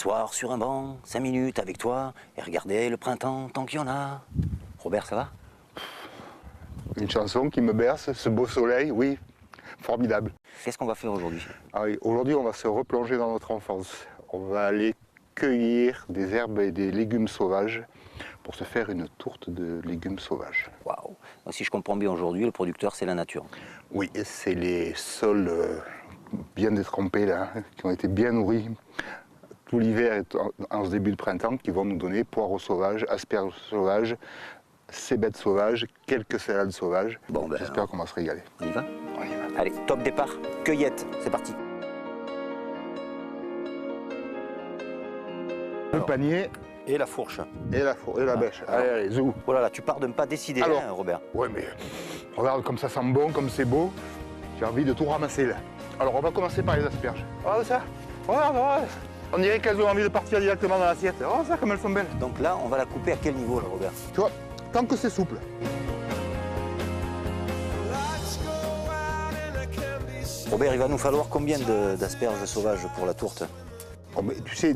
S'asseoir sur un banc, 5 minutes avec toi, et regarder le printemps tant qu'il y en a. Robert, ça va? Une chanson qui me berce, ce beau soleil, oui, formidable. Qu'est-ce qu'on va faire aujourd'hui? Ah oui, aujourd'hui, on va se replonger dans notre enfance. On va aller cueillir des herbes et des légumes sauvages pour se faire une tourte de légumes sauvages. Waouh! Donc, si je comprends bien aujourd'hui, le producteur, c'est la nature. Oui, c'est les sols bien détrempés, là, qui ont été bien nourris tout l'hiver et en ce début de printemps, qui vont nous donner poireaux sauvages, asperges sauvages, cébettes sauvages, quelques salades sauvages. Bon, ben, j'espère qu'on va se régaler. On y va? On y va. Allez, top départ, cueillette, c'est parti. Le panier Et la fourche. et la bêche. Allez, allez, zou. Oh là là, tu pars de ne pas décider, Alors, hein, Robert. Ouais, mais regarde comme ça sent bon, comme c'est beau. J'ai envie de tout ramasser là. Alors, on va commencer par les asperges. Regarde ça. Regarde, regarde. On dirait qu'elles ont envie de partir directement dans l'assiette. Regarde ça, comme elles sont belles. Donc là, on va la couper à quel niveau, là, Robert? Tu vois, tant que c'est souple. Robert, il va nous falloir combien d'asperges sauvages pour la tourte? Oh, mais tu sais,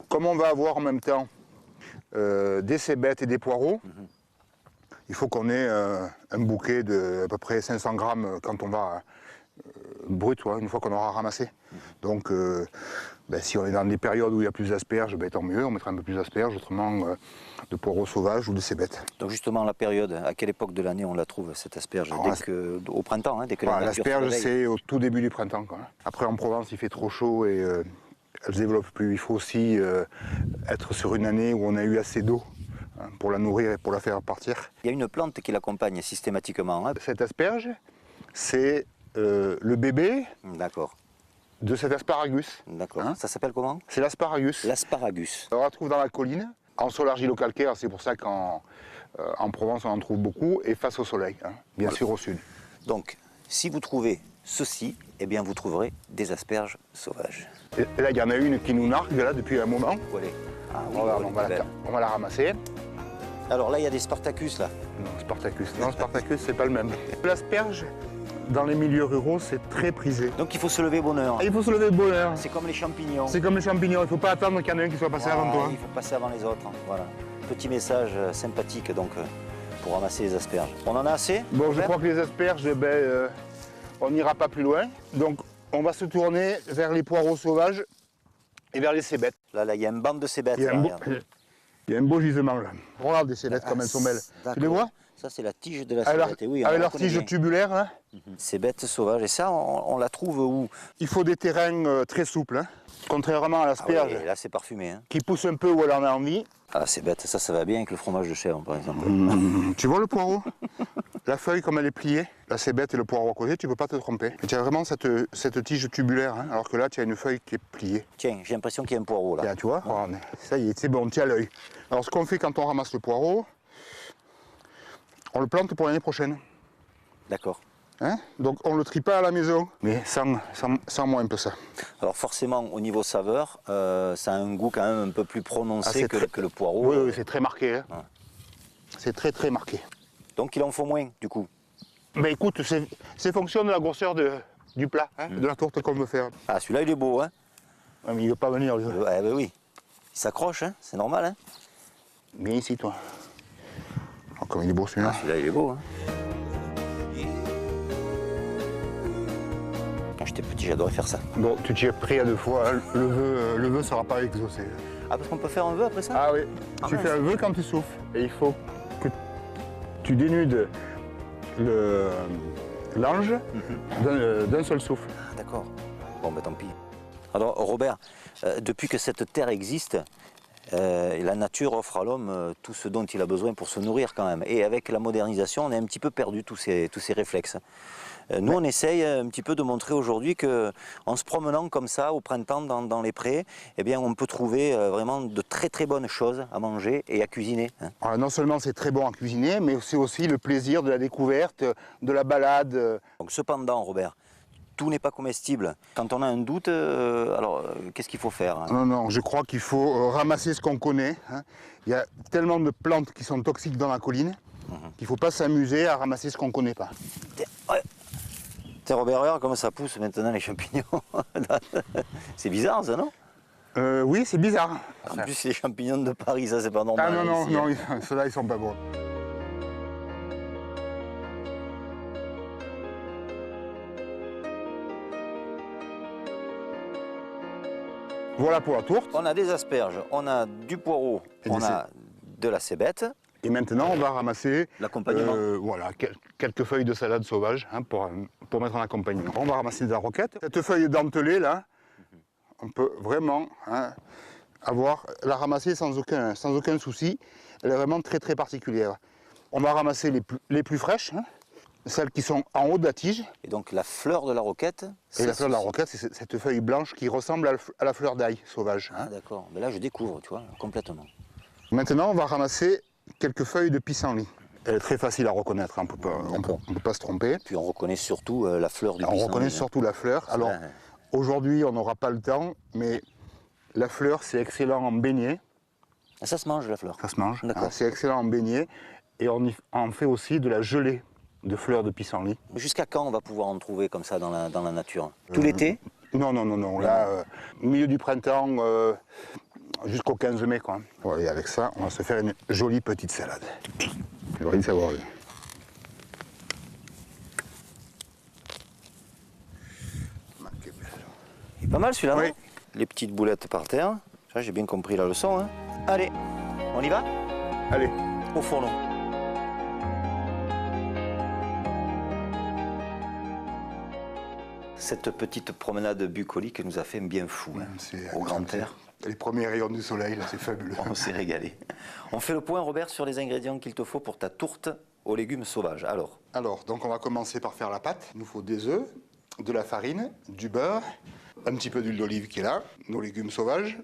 comme on va avoir en même temps des cébettes et des poireaux, il faut qu'on ait un bouquet de à peu près 500 grammes quand on va brut, une fois qu'on aura ramassé. Donc, si on est dans des périodes où il y a plus d'asperges, tant mieux, on mettra un peu plus d'asperges, autrement de poireaux sauvages ou de cébettes. Donc justement, la période, à quelle époque de l'année on la trouve, cette asperge? Au printemps, hein, dès que la nature se l'asperge, réveille. c'est au tout début du printemps. Après, en Provence, il fait trop chaud et elle se développe plus. Il faut aussi être sur une année où on a eu assez d'eau pour la nourrir et pour la faire partir. Il y a une plante qui l'accompagne systématiquement. Hein. Cette asperge, c'est le bébé D'accord. de cet asparagus. D'accord. Hein? Ça s'appelle comment? C'est l'asparagus. L'asparagus. On la trouve dans la colline, en sol argilo-calcaire, c'est pour ça qu'en Provence on en trouve beaucoup, et face au soleil, bien sûr au sud. Donc, si vous trouvez ceci, eh bien vous trouverez des asperges sauvages. Et là, il y en a une qui nous nargue là, depuis un moment. Où elle est? Ah oui, Regarde, elle est on va la ramasser. Alors là, il y a des Spartacus, là. Non, Spartacus. Non, Spartacus, c'est pas le même. L'asperge, dans les milieux ruraux, c'est très prisé. Donc il faut se lever bonne heure. Il faut se lever de bonne heure. C'est comme les champignons. C'est comme les champignons, il ne faut pas attendre qu'il y en ait un qui soit passé avant toi. Il faut passer avant les autres. Voilà. Petit message sympathique donc pour ramasser les asperges. On en a assez? Bon, je Robert? crois que les asperges, on n'ira pas plus loin. Donc, on va se tourner vers les poireaux sauvages et vers les cébettes. Là, il y a une bande de cébettes. Il y a un beau gisement là. Regarde les cébettes comme elles sont belles. Tu les vois? Ça, c'est la tige de la Avec cébette. Et oui, avec on leur la connaît tige bien. tubulaire. Hein. Cébette sauvage. Et ça, on la trouve où? Il faut des terrains très souples. Hein. Contrairement à l'asperge, Et là, c'est parfumé. Hein. qui pousse un peu où elle en a envie. Ah, cébette, ça va bien avec le fromage de chèvre, par exemple. Tu vois le poireau? La feuille, comme elle est pliée, la cébette et le poireau à côté, tu ne peux pas te tromper. Et tu as vraiment cette tige tubulaire, alors que là, tu as une feuille qui est pliée. Tiens, j'ai l'impression qu'il y a un poireau, là. Tiens, tu vois, regarde, ça y est, c'est bon, tu as l'œil. Alors, ce qu'on fait quand on ramasse le poireau, on le plante pour l'année prochaine. D'accord. Hein? Donc, on ne le trie pas à la maison, mais sans moi un peu ça. Alors forcément, au niveau saveur, ça a un goût quand même un peu plus prononcé que le poireau. Oui, oui, c'est très marqué. Hein. Ouais. C'est très, très marqué. Donc il en faut moins, du coup. Mais écoute, c'est fonction de la grosseur du plat, de la tourte qu'on veut faire. Ah, celui-là, il est beau, hein? Ah, mais il ne veut pas venir, lui. Ouais, ben oui. Il s'accroche, hein? C'est normal, hein? Viens ici, toi. Oh, comme il est beau, celui-là. Ah, celui-là, il est beau, hein? Quand j'étais petit, j'adorais faire ça. Bon, tu t'y es pris à 2 fois, hein. Le vœu ne sera pas exaucé. Ah, parce qu'on peut faire un vœu après ça? Ah oui, tu mince. fais un vœu quand tu souffles. Et il faut que tu dénudes l'ange d'un seul souffle. Ah, d'accord. Bon, ben tant pis. Alors, Robert, depuis que cette terre existe, la nature offre à l'homme tout ce dont il a besoin pour se nourrir quand même. Et avec la modernisation, on a un petit peu perdu tous ces réflexes. Nous, on essaye un petit peu de montrer aujourd'hui qu'en se promenant comme ça au printemps dans les prés, eh bien, on peut trouver vraiment de très très bonnes choses à manger et à cuisiner. Hein. Alors, non seulement c'est très bon à cuisiner, mais c'est aussi le plaisir de la découverte, de la balade. Donc, cependant, Robert, tout n'est pas comestible. Quand on a un doute, qu'est-ce qu'il faut faire? Hein? Non, non, je crois qu'il faut ramasser ce qu'on connaît. Hein. Il y a tellement de plantes qui sont toxiques dans la colline qu'il ne faut pas s'amuser à ramasser ce qu'on ne connaît pas. Ouais. Tiens, Robert, regarde comment ça pousse maintenant les champignons. C'est bizarre ça, non? Oui, c'est bizarre. En plus, c'est les champignons de Paris, ça c'est pas Ah normal. non, non, ici, hein. non, ceux-là, ils sont pas bons. Voilà pour la tourte. On a des asperges, on a du poireau, Et on des a de la cébette. Et maintenant, on va ramasser L'accompagnement. voilà, quelques feuilles de salade sauvage hein, pour mettre en accompagnement. On va ramasser de la roquette. Cette feuille dentelée, là, on peut vraiment hein, la ramasser sans aucun souci. Elle est vraiment très très particulière. On va ramasser les plus fraîches, hein, celles qui sont en haut de la tige. Et donc la fleur de la roquette. Et la fleur de la roquette, c'est cette feuille blanche qui ressemble à la fleur d'ail sauvage. Ah Hein. d'accord, mais là je découvre, tu vois, complètement. Maintenant, on va ramasser quelques feuilles de pissenlit. Elle est très facile à reconnaître, hein, on peut pas se tromper. Puis on reconnaît surtout la fleur du On pissenlit. reconnaît surtout la fleur. Alors, aujourd'hui, on n'aura pas le temps, mais la fleur, c'est excellent en beignet. Ah, ça se mange la fleur. Ça se mange. D'accord. Hein, c'est excellent en beignet. Et on fait aussi de la gelée de fleurs de pissenlit. Jusqu'à quand on va pouvoir en trouver comme ça dans la nature? Tout l'été? Non, non, non, non. Là, milieu du printemps, jusqu'au 15 mai, quoi. Voilà, et avec ça, on va se faire une jolie petite salade. Jolie savoureuse. Il est pas mal celui-là, Oui. non? Les petites boulettes par terre. Ça, j'ai bien compris la leçon. Hein. Allez, on y va? Allez. Au fourneau. Cette petite promenade bucolique nous a fait bien fou, hein, au grand air. Les premiers rayons du soleil, là, c'est fabuleux. On s'est régalé. On fait le point, Robert, sur les ingrédients qu'il te faut pour ta tourte aux légumes sauvages. Alors, donc on va commencer par faire la pâte. Il nous faut des œufs, de la farine, du beurre, un petit peu d'huile d'olive qui est là, nos légumes sauvages,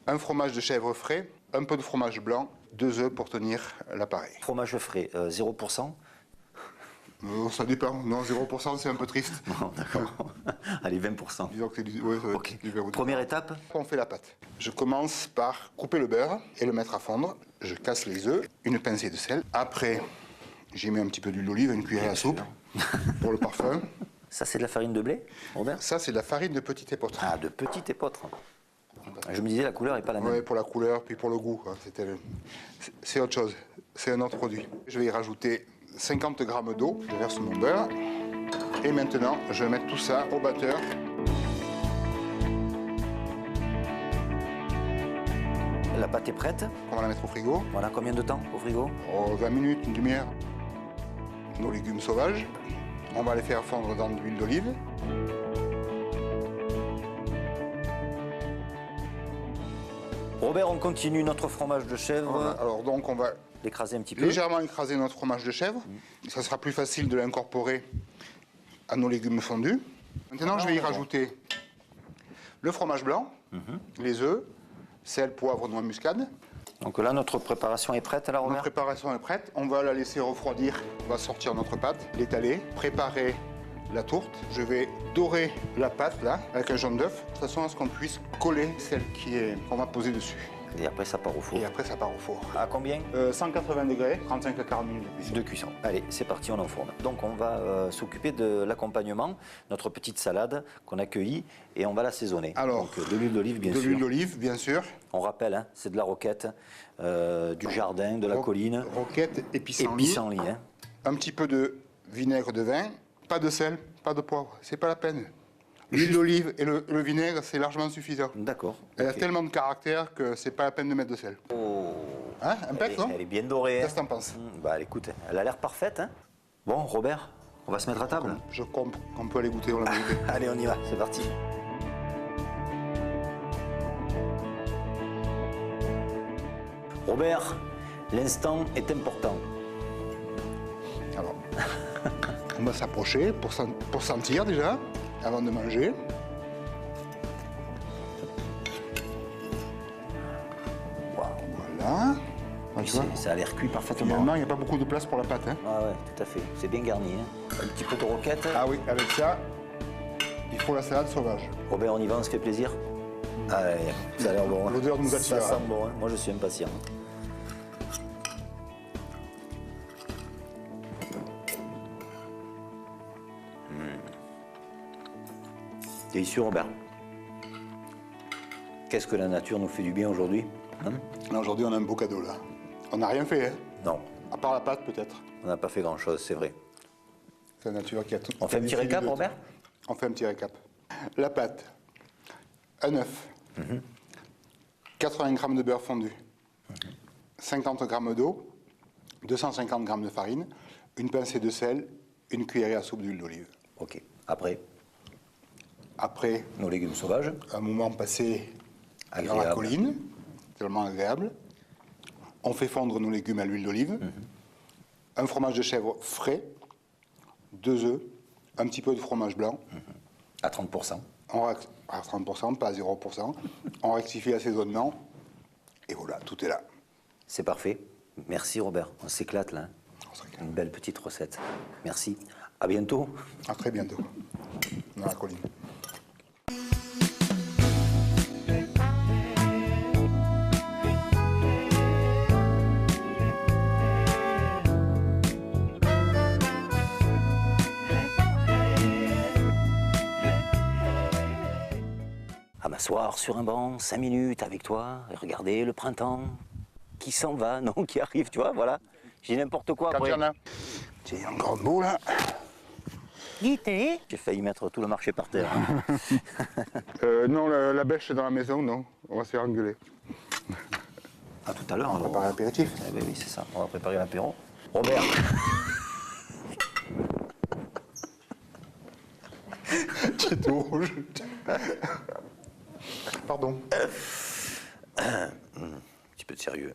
un fromage de chèvre frais, un peu de fromage blanc, 2 œufs pour tenir l'appareil. Fromage frais, 0%. Ça dépend. Non, 0%, c'est un peu triste. Bon, d'accord. Allez, 20%. Disons que c'est ouais, ça va être Ok. du verre ou du Première beurre. étape. On fait la pâte. Je commence par couper le beurre et le mettre à fondre. Je casse les œufs, une pincée de sel. Après, j'y mets un petit peu d'huile d'olive, une cuillère à soupe pour le parfum. Ça, c'est de la farine de blé, Robert? Ça, c'est de la farine de petit épeautre. Ah, de petit épeautre. Je me disais, la couleur n'est pas la même. Ouais, pour la couleur, puis pour le goût. Quoi. C'est autre chose. C'est un autre produit. Je vais y rajouter 50 g d'eau. Je verse mon beurre. Et maintenant, je vais mettre tout ça au batteur. La pâte est prête. On va la mettre au frigo. Voilà, combien de temps au frigo? Oh, 20 minutes, une demi-heure. Nos légumes sauvages. On va les faire fondre dans de l'huile d'olive. Robert, on continue notre fromage de chèvre. Voilà. Alors donc, on va L'écraser un petit peu. légèrement écraser notre fromage de chèvre. Ça sera plus facile de l'incorporer à nos légumes fondus. Maintenant, je vais y rajouter le fromage blanc, les œufs, sel, poivre, noix muscade. Donc là, notre préparation est prête, là, Notre Robert? préparation est prête. On va la laisser refroidir. On va sortir notre pâte, l'étaler, préparer la tourte. Je vais dorer la pâte là avec un jaune d'œuf, de façon à ce qu'on puisse coller celle qu'on va poser dessus. Et après, ça part au four. Et après, ça part au four. À combien? 180 degrés, 35 à 40 minutes de cuisson. De cuisson. Allez, c'est parti, on enfourne. Donc on va s'occuper de l'accompagnement, notre petite salade qu'on a cueillie et on va l'assaisonner. Alors, donc, de l'huile d'olive, bien De sûr. l'huile d'olive, bien sûr. On rappelle, hein, c'est de la roquette, du jardin, de la colline. Roquette et Et pissenlit. pissenlit. Hein. Un petit peu de vinaigre de vin. Pas de sel, pas de poivre. C'est pas la peine. L'huile d'olive et le vinaigre, c'est largement suffisant. D'accord. Elle a ok. tellement de caractère que c'est pas la peine de mettre de sel. Oh. Hein, impec, non Elle est bien dorée. Qu'est-ce que t'en penses? Bah écoute, elle a l'air parfaite. Hein. Bon, Robert, on va se mettre à table. Je compte qu'on peut aller goûter, on l'a goûté. Allez, on y va, c'est parti. Robert, l'instant est important. Alors, on va s'approcher pour sentir déjà, avant de manger. Waouh. Voilà. Ah, tu vois, Ça a l'air cuit parfaitement. finalement, il n'y a pas beaucoup de place pour la pâte. Hein. Ah ouais, tout à fait. C'est bien garni. Hein. Un petit peu de roquette. Ah oui, avec ça, il faut la salade sauvage. Robert, on y va, on se fait plaisir. Allez, ça a l'air bon. Hein. L'odeur nous attire, Ça sent hein. bon. Hein. Moi, je suis impatient. Délicieux, Robert. Qu'est-ce que la nature nous fait du bien aujourd'hui, hein? Là, aujourd'hui, on a un beau cadeau, là. On n'a rien fait, hein. Non, À part la pâte, peut-être. on n'a pas fait grand-chose, c'est vrai. C'est la nature qui a tout. On fait un petit récap, Robert? On fait un petit récap. La pâte, un œuf, 80 g de beurre fondu, 50 g d'eau, 250 g de farine, une pincée de sel, une cuillerée à soupe d'huile d'olive. Ok. Après, Après, nos légumes sauvages. un moment passé dans la Agréable. colline, tellement agréable. On fait fondre nos légumes à l'huile d'olive, un fromage de chèvre frais, 2 œufs, un petit peu de fromage blanc, À 30%. à 30%, pas à 0%. On rectifie l'assaisonnement, et voilà, tout est là. C'est parfait. Merci Robert, on s'éclate là. On se régale. Une belle petite recette. Merci. À bientôt. À très bientôt, dans la colline. À m'asseoir sur un banc, 5 minutes avec toi, et regarder le printemps qui s'en va, non, qui arrive, tu vois, voilà. J'ai n'importe quoi Quand il après. y en a. Tiens, encore de beau, là. J'ai failli mettre tout le marché par terre. Non, la bêche dans la maison, non. On va se faire engueuler. À tout à l'heure. On prépare l'apéritif. Eh ben oui, c'est ça. On va préparer l'apéro. Robert. Tu es tout rouge. Pardon. Un petit peu de sérieux.